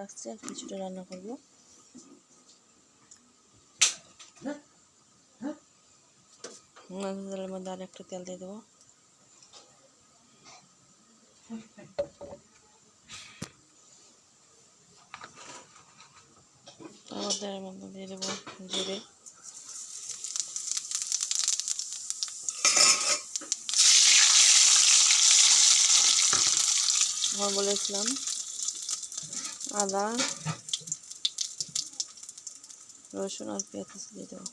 রাখছি, আর কিছুটা রান্না করবো। তেলের মধ্যে আর একটু তেল দিয়ে দেবো। তার মধ্যে দিয়ে দেবো জিরে, বলেছিলাম আদা, রসুন আর পেঁয়াজ দিয়ে দেবো।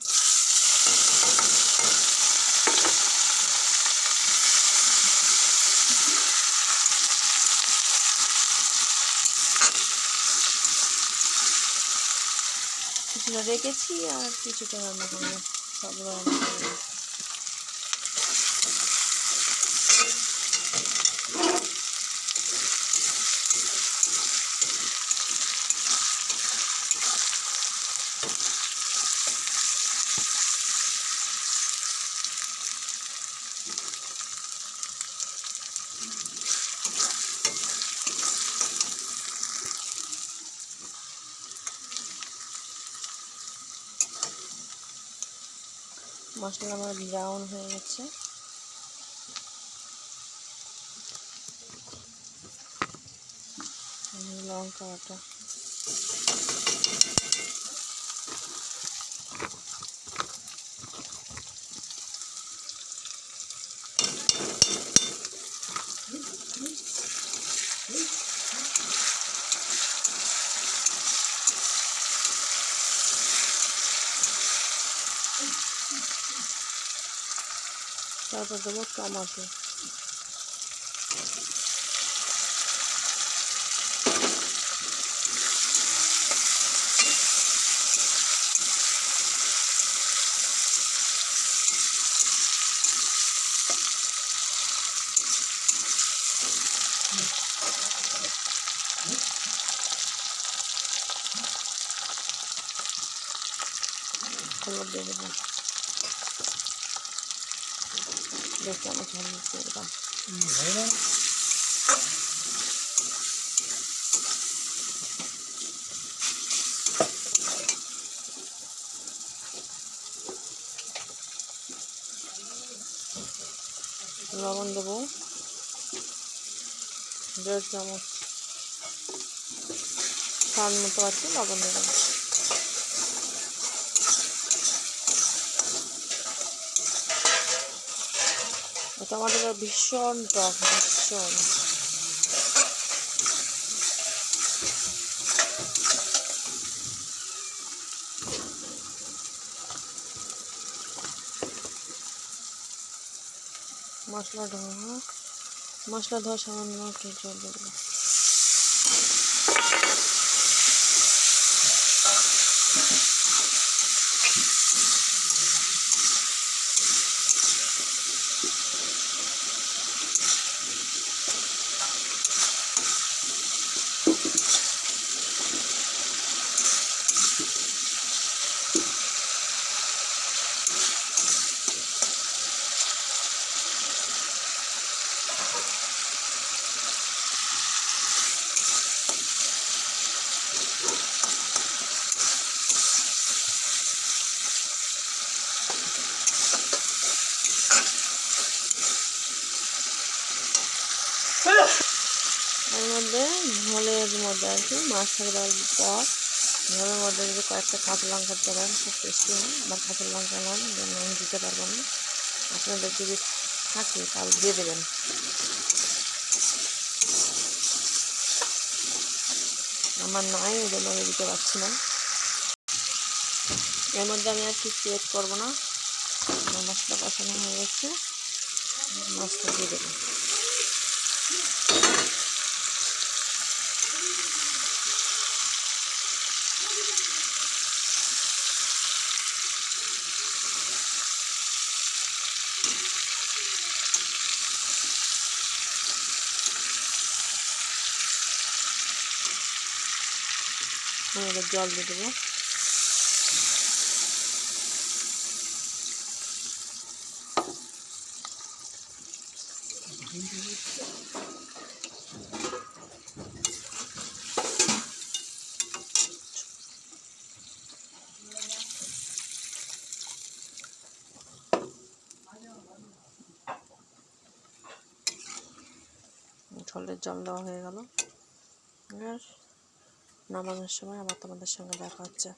কিছুটা রেখেছি আর কিছুটা রান্না করবো, সবগুলো রান্না করবো। মশলা আমার ব্রাউন হয়ে গেছে। লঙ্কা বাটা, তারপর দেবো টমেটো। হলুদ দিয়ে দেবো, 2 চামচ হলুদ দিয়ে দিলাম। লবণ দেবো 1.5 চামচ, স্বাদ মতো আছে লবণ দেবো। টমেটোটা ভীষণ টক, ভীষণ। মশলা ধোয়া সামান্য একটু জল দেবো। এর মধ্যে ঝোলের মধ্যে আর কি মাছ থেকে দেওয়ার পর ঝোলের মধ্যে যদি কয়েকটা কাঁচা লঙ্কা দেবেন খুব টেস্টি হয়। আমার কাঁচা লঙ্কা নয়, আমি দিতে পারবো না, আপনাদের যদি থাকে তাহলে দিয়ে দেবেন। আমার নাই, ওই জন্য আমি দিতে পারছি না। এর মধ্যে আমি আর কিছু এড করবো না, মশলা কষানো হয়ে গেছে, মাছটা দিয়ে দেবো। এবার জল দিয়ে দেবো। ঝোলের জল দেওয়া হয়ে গেল। আর নামানোর সময় আবার তোমাদের সঙ্গে দেখা হচ্ছে।